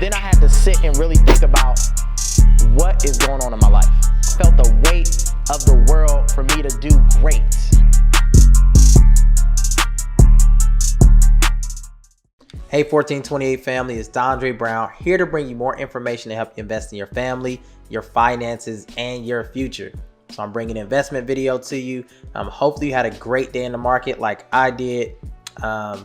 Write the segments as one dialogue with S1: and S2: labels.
S1: Then I had to sit and really think about what is going on in my life. I felt the weight of the world for me to do great.
S2: Hey 1428 family, it's Dondre Brown here to bring you more information to help you invest in your family, your finances, and your future. So I'm bringing an investment video to you. Hopefully you had a great day in the market like I did. I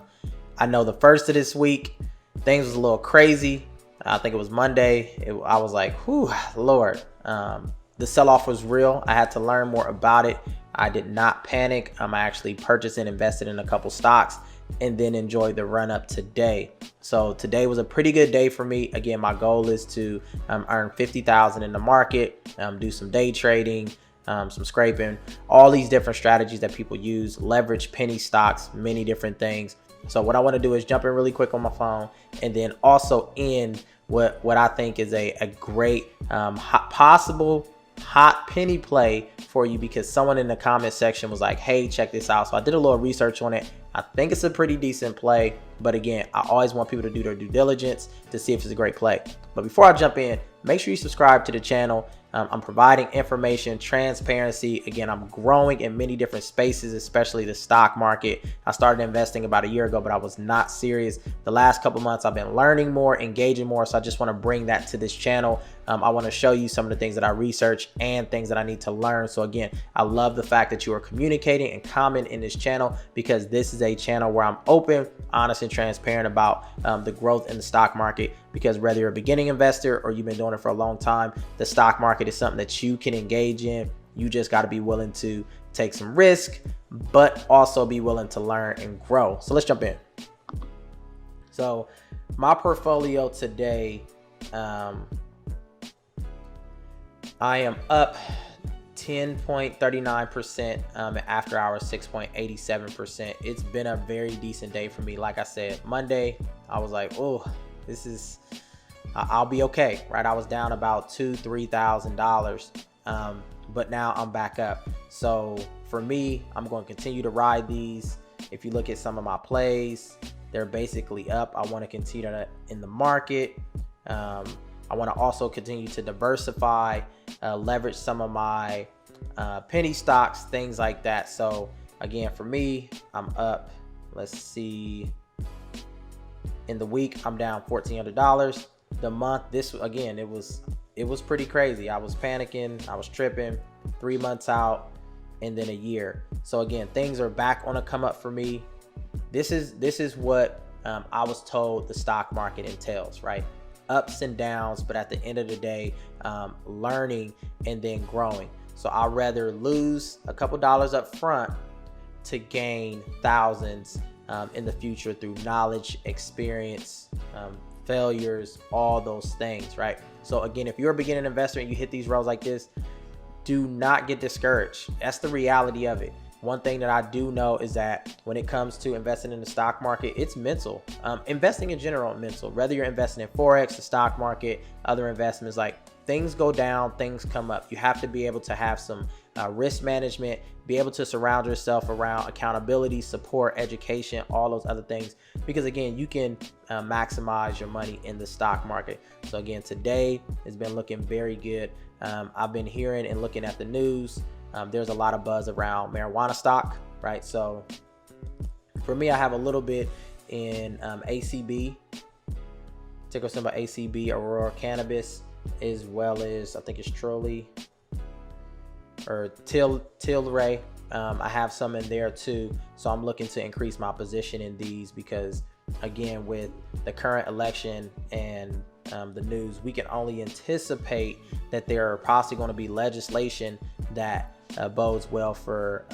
S2: know the first of this week, things was a little crazy. I think it was Monday. I was like, whew, Lord. The sell-off was real. I had to learn more about it. I did not panic. I actually purchased and invested in a couple stocks and then enjoyed the run up today. So today was a pretty good day for me. Again, my goal is to earn 50,000 in the market, do some day trading, some scraping, all these different strategies that people use, leverage penny stocks, many different things. So what I want to do is jump in really quick on my phone and then also end what I think is a great possible hot penny play for you, because someone in the comment section was like, hey, check this out. So I did a little research on it. I think it's a pretty decent play, but again, I always want people to do their due diligence to see if it's a great play. But before I jump in, make sure you subscribe to the channel. I'm providing information, transparency. Again, I'm growing in many different spaces, especially the stock market. I started investing about a year ago, but I was not serious. The last couple months, I've been learning more, engaging more. So I just want to bring that to this channel. I want to show you some of the things that I research and things that I need to learn. So again, I love the fact that you are communicating and commenting in this channel, because this is a channel where I'm open, honest, and transparent about the growth in the stock market. Because whether you're a beginning investor or you've been doing it for a long time, the stock market is something that you can engage in. You just got to be willing to take some risk, but also be willing to learn and grow. So let's jump in. So my portfolio today, I am up 10.39%, after hours 6.87%. It's been a very decent day for me. Like I said, Monday, I was like, oh, I'll be okay, right? I was down about $2,000-$3,000, but now I'm back up. So for me, I'm going to continue to ride these. If you look at some of my plays, they're basically up. I want to continue that in the market. I want to also continue to diversify, leverage some of my penny stocks, things like that. So again, for me, I'm up. Let's see. In the week, I'm down $1,400. The month, this again, it was pretty crazy. I was panicking, I was tripping. 3 months out, and then a year. So again, things are back on a come up for me. This is what I was told the stock market entails, right? Ups and downs, but at the end of the day, learning and then growing. So I'd rather lose a couple dollars up front to gain thousands in the future through knowledge, experience, failures, all those things, right? So again, if you're a beginning investor and you hit these rows like this, do not get discouraged. That's the reality of it. One thing that I do know is that when it comes to investing in the stock market, it's mental. Investing in general, mental. Whether you're investing in Forex, the stock market, other investments, like things go down, things come up. You have to be able to have some risk management, be able to surround yourself around accountability, support, education, all those other things. Because again, you can maximize your money in the stock market. So again, today has been looking very good. I've been hearing and looking at the news. There's a lot of buzz around marijuana stock, right? So for me, I have a little bit in ACB, ticker symbol ACB, Aurora Cannabis, as well as I think it's Tilray. I have some in there too. So I'm looking to increase my position in these because again, with the current election and the news, we can only anticipate that there are possibly going to be legislation that bodes well for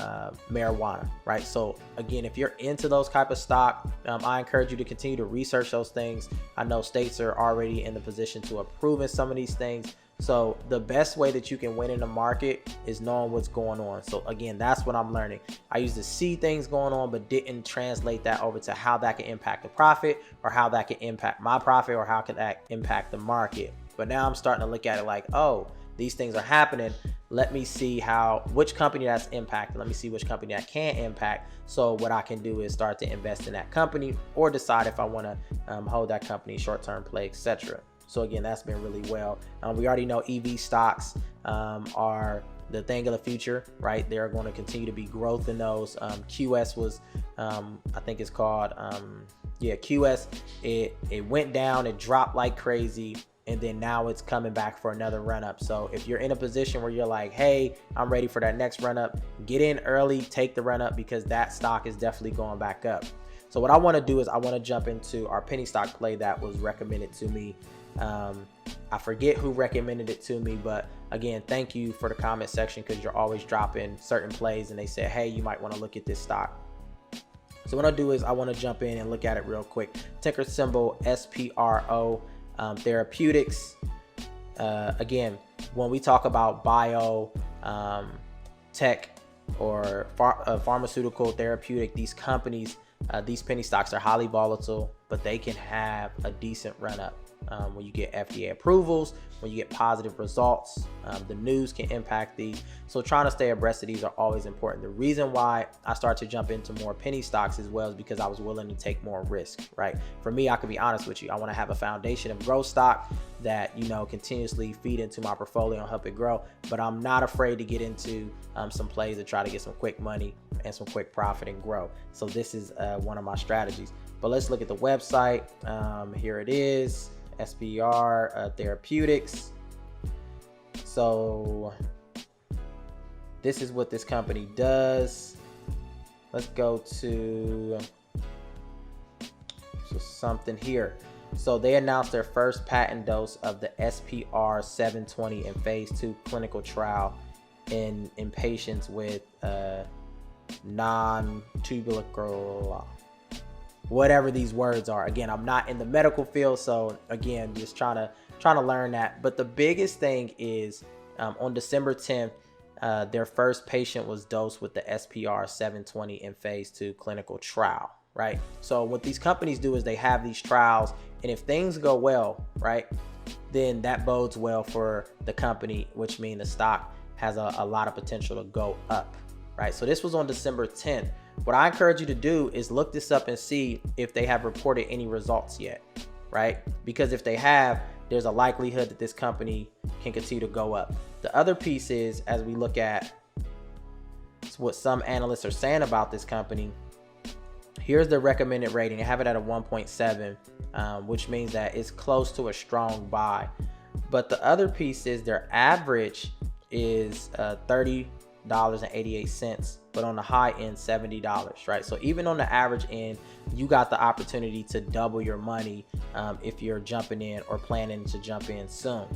S2: marijuana, right? So again, if you're into those type of stock, I encourage you to continue to research those things. I know states are already in the position to approve in some of these things. So the best way that you can win in the market is knowing what's going on. So again, that's what I'm learning. I used to see things going on, but didn't translate that over to how that can impact the profit, or how that can impact my profit, or how can that impact the market. But now I'm starting to look at it like, oh, these things are happening. let me see which company that's impacted. Let me see which company that can impact. So what I can do is start to invest in that company or decide if I want to hold that company, short-term play, etc. So again, that's been really well. We already know EV stocks are the thing of the future, right? There are going to continue to be growth in those. QS was, I think it's called, QS. It went down, it dropped like crazy, and then now it's coming back for another run up. So if you're in a position where you're like, hey, I'm ready for that next run up, get in early, take the run up, because that stock is definitely going back up. So what I want to do is I want to jump into our penny stock play that was recommended to me. I forget who recommended it to me, but again, thank you for the comment section, because you're always dropping certain plays and they say, hey, you might want to look at this stock. So what I'll do is I want to jump in and look at it real quick. Ticker symbol SPRO Therapeutics. Again, when we talk about bio tech or pharmaceutical therapeutic, these companies, these penny stocks are highly volatile, but they can have a decent run up. When you get FDA approvals, when you get positive results, the news can impact these. So trying to stay abreast of these are always important. The reason why I started to jump into more penny stocks as well is because I was willing to take more risk, right? For me, I could be honest with you. I want to have a foundation of growth stock that, you know, continuously feed into my portfolio and help it grow. But I'm not afraid to get into some plays to try to get some quick money and some quick profit and grow. So this is one of my strategies. But let's look at the website. Here it is. Sper Therapeutics. So this is what this company does. Let's go to something here. So they announced their first patent dose of the SPR 720 in phase 2 clinical trial in patients with non-tubercular, whatever these words are. Again, I'm not in the medical field, so again, just trying to learn that. But the biggest thing is on December 10th, their first patient was dosed with the SPR 720 in phase 2 clinical trial, right? So what these companies do is they have these trials, and if things go well, right, then that bodes well for the company, which means the stock has a lot of potential to go up, right? So this was on December 10th. What I encourage you to do is look this up and see if they have reported any results yet, right? Because if they have, there's a likelihood that this company can continue to go up. The other piece is, as we look at what some analysts are saying about this company, here's the recommended rating. They have it at a 1.7, which means that it's close to a strong buy. But the other piece is their average is $30.88, but on the high end $70, right? So even on the average end, you got the opportunity to double your money if you're jumping in or planning to jump in soon.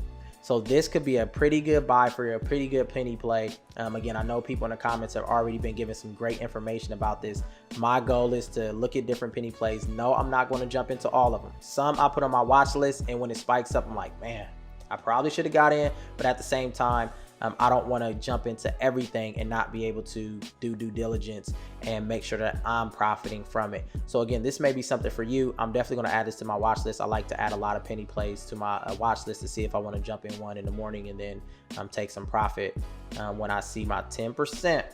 S2: So this could be a pretty good buy for you, a pretty good penny play. Again, I know people in the comments have already been giving some great information about this. My goal is to look at different penny plays. No, I'm not going to jump into all of them. Some I put on my watch list, and when it spikes up, I'm like, man, I probably should have got in. But at the same time, I don't want to jump into everything and not be able to do due diligence and make sure that I'm profiting from it. So again, this may be something for you. I'm definitely going to add this to my watch list. I like to add a lot of penny plays to my watch list to see if I want to jump in one in the morning and then take some profit when I see my 10%,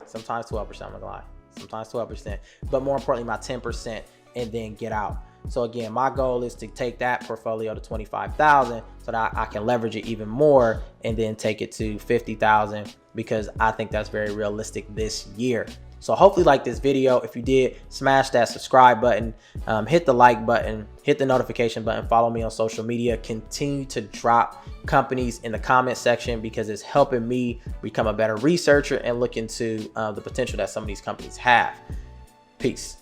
S2: sometimes 12%, I'm not gonna lie, sometimes 12%, but more importantly, my 10%, and then get out. So again, my goal is to take that portfolio to 25,000 so that I can leverage it even more and then take it to 50,000, because I think that's very realistic this year. So hopefully like this video. If you did, smash that subscribe button, hit the like button, hit the notification button, follow me on social media, continue to drop companies in the comment section, because it's helping me become a better researcher and look into the potential that some of these companies have. Peace.